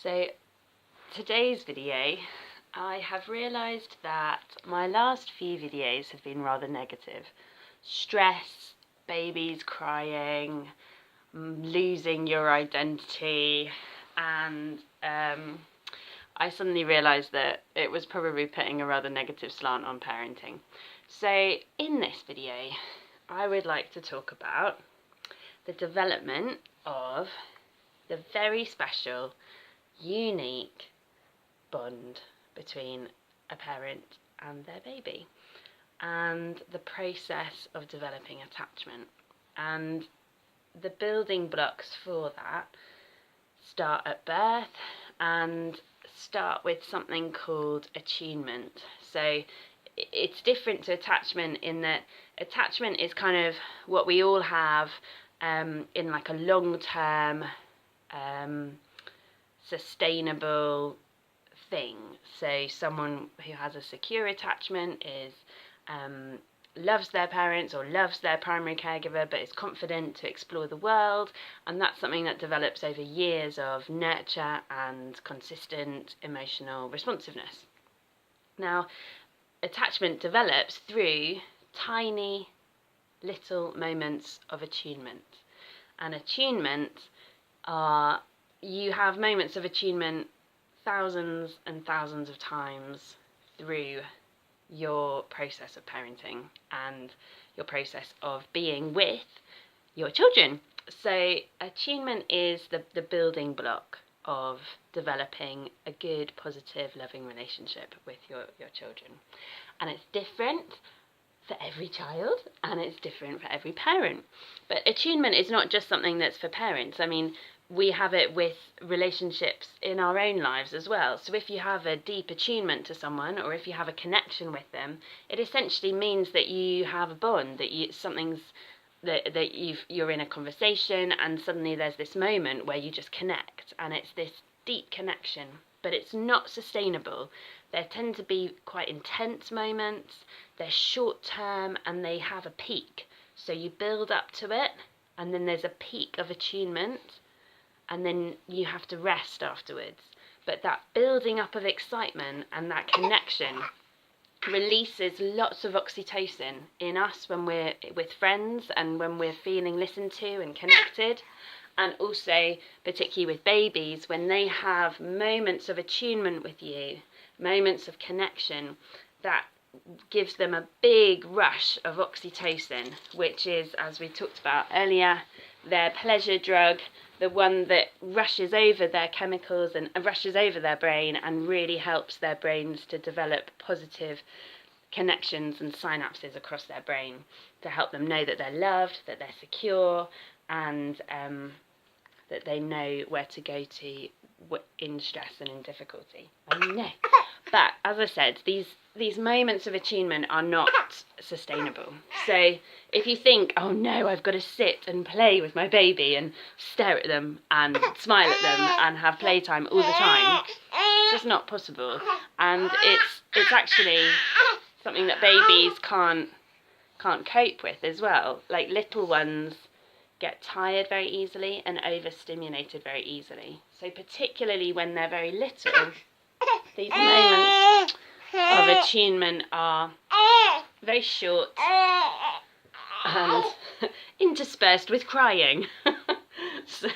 So today's video, I have realised that my last few videos have been rather negative. Stress, babies crying, losing your identity, and I suddenly realised that it was probably putting a rather negative slant on parenting. So in this video, I would like to talk about the development of the very special, unique bond between a parent and their baby, and the process of developing attachment. And the building blocks for that start at birth and start with something called attunement. So it's different to attachment in that attachment is kind of what we all have in like a long-term sustainable thing. So someone who has a secure attachment is loves their parents or loves their primary caregiver, but is confident to explore the world, and that's something that develops over years of nurture and consistent emotional responsiveness. Now, attachment develops through tiny little moments of attunement, and attunement are, you have moments of attunement thousands and thousands of times through your process of parenting and your process of being with your children. So attunement is the building block of developing a good, positive, loving relationship with your children. And it's different for every child and it's different for every parent. But attunement is not just something that's for parents. I mean, we have it with relationships in our own lives as well. So if you have a deep attunement to someone, or if you have a connection with them, it essentially means that you have a bond, that you're in a conversation and suddenly there's this moment where you just connect, and it's this deep connection, but it's not sustainable. There tend to be quite intense moments, they're short term, and they have a peak. So you build up to it, and then there's a peak of attunement, and then you have to rest afterwards. But that building up of excitement and that connection releases lots of oxytocin in us when we're with friends and when we're feeling listened to and connected. And also, particularly with babies, when they have moments of attunement with you, moments of connection, that gives them a big rush of oxytocin, which is, as we talked about earlier, their pleasure drug, the one that rushes over their chemicals and rushes over their brain and really helps their brains to develop positive connections and synapses across their brain to help them know that they're loved, that they're secure, and that they know where to go to in stress and in difficulty. I know. But as I said, these moments of attunement are not sustainable. So if you think, oh no, I've got to sit and play with my baby and stare at them and smile at them and have playtime all the time, it's just not possible. And it's actually something that babies can't cope with as well. Like, little ones get tired very easily and overstimulated very easily. So particularly when they're very little, these moments of attunement are very short and interspersed with crying. so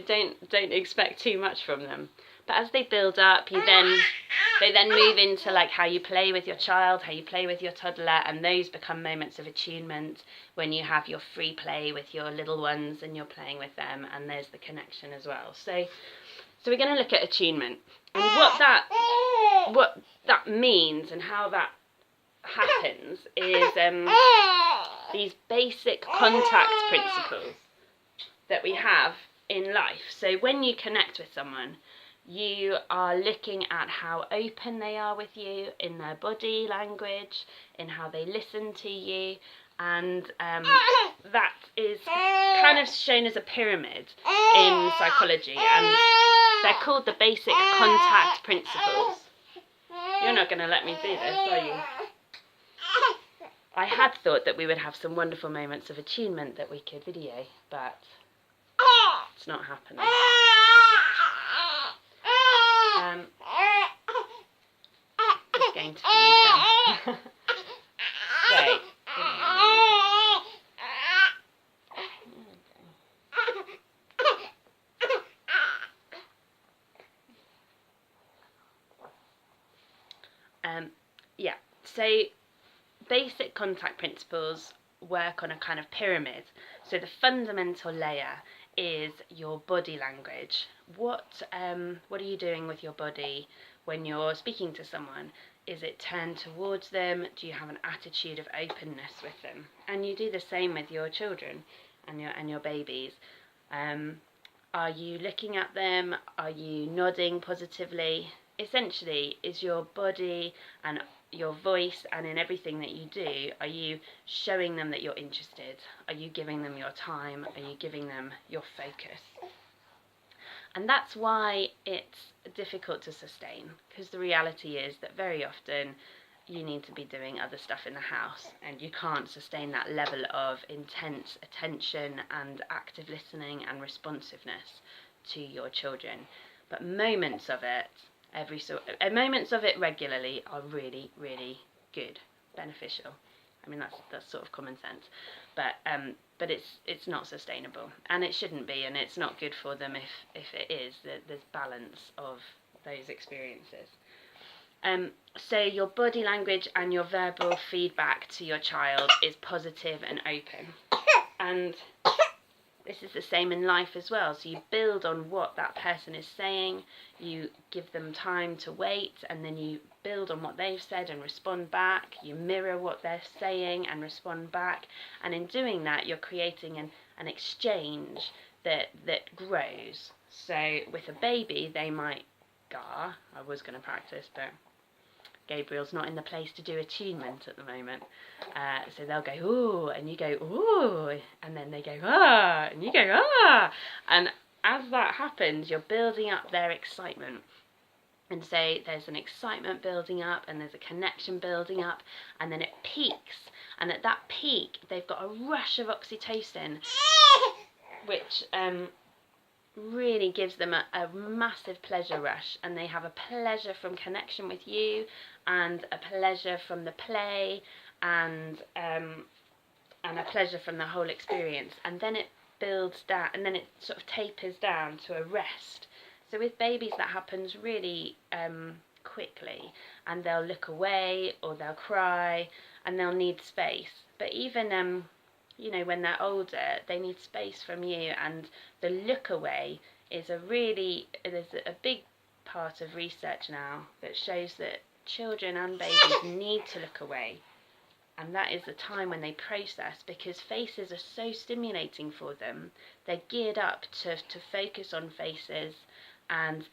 don't expect too much from them. But as they build up, they then move into like how you play with your child, how you play with your toddler, and those become moments of attunement when you have your free play with your little ones and you're playing with them, and there's the connection as well. So we're going to look at attunement and what that means and how that happens is these basic contact principles that we have in life. So when you connect with someone, you are looking at how open they are with you in their body language, in how they listen to you, and that is kind of shown as a pyramid in psychology, and they're called the basic contact principles. You're not going to let me do this, are you? I had thought that we would have some wonderful moments of attunement that we could video, but it's not happening. going to feed them. So, yeah, so basic contact principles work on a kind of pyramid. So the fundamental layer is your body language. What are you doing with your body when you're speaking to someone? Is it turned towards them? Do you have an attitude of openness with them? And you do the same with your children and your babies. Are you looking at them? Are you nodding positively? Essentially, is your body and your voice and in everything that you do, are you showing them that you're interested? Are you giving them your time? Are you giving them your focus? And that's why it's difficult to sustain, because the reality is that very often you need to be doing other stuff in the house and you can't sustain that level of intense attention and active listening and responsiveness to your children. But moments of it regularly are really, really good, beneficial. I mean, that's sort of common sense, but it's not sustainable, and it shouldn't be, and it's not good for them if it is. There's balance of those experiences. So your body language and your verbal feedback to your child is positive and open, and this is the same in life as well. So you build on what that person is saying, you give them time to wait, and then you build on what they've said and respond back. You mirror what they're saying and respond back. And in doing that, you're creating an exchange that grows. So with a baby, they might gar. I was going to practice, but Gabriel's not in the place to do attunement at the moment. So they'll go, ooh, and you go, ooh, and then they go, ah, and you go, ah. And as that happens, you're building up their excitement. And so there's an excitement building up, and there's a connection building up, and then it peaks. And at that peak, they've got a rush of oxytocin, which really gives them a massive pleasure rush, and they have a pleasure from connection with you, and a pleasure from the play, and a pleasure from the whole experience. And then it builds down, and then it sort of tapers down to a rest. So with babies, that happens really quickly, and they'll look away, or they'll cry, and they'll need space. But even when they're older, they need space from you, and the look away is there's a big part of research now that shows that children and babies need to look away, and that is the time when they process, because faces are so stimulating for them. They're geared up to focus on faces, and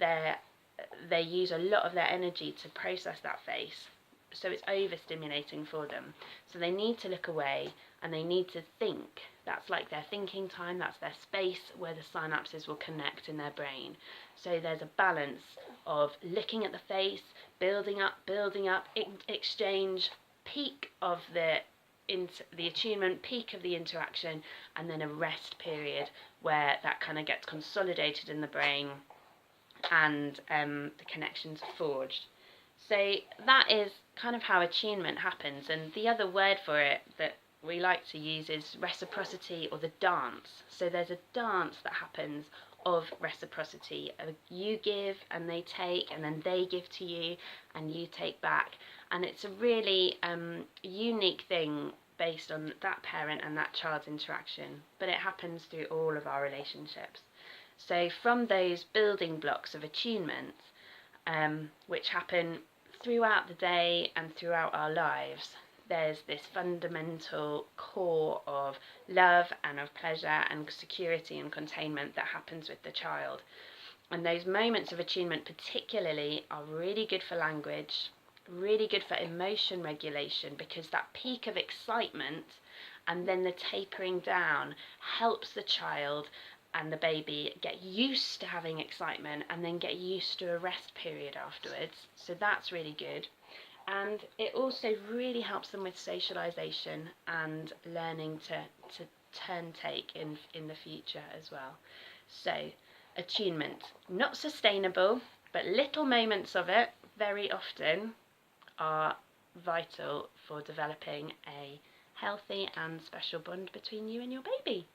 they use a lot of their energy to process that face. So it's overstimulating for them. So they need to look away, and they need to think. That's like their thinking time, that's their space where the synapses will connect in their brain. So there's a balance of looking at the face, building up, exchange, peak of the attunement, peak of the interaction, and then a rest period where that kind of gets consolidated in the brain, and the connections are forged. So that is kind of how attunement happens. And the other word for it that we like to use is reciprocity, or the dance. So there's a dance that happens of reciprocity. You give and they take, and then they give to you and you take back. And it's a really unique thing based on that parent and that child's interaction, but it happens through all of our relationships. So from those building blocks of attunement, which happen throughout the day and throughout our lives, there's this fundamental core of love and of pleasure and security and containment that happens with the child. And those moments of attunement particularly are really good for language, really good for emotion regulation, because that peak of excitement and then the tapering down helps the child and the baby get used to having excitement, and then get used to a rest period afterwards. So that's really good. And it also really helps them with socialization and learning to turn take in the future as well. So attunement, not sustainable, but little moments of it very often are vital for developing a healthy and special bond between you and your baby.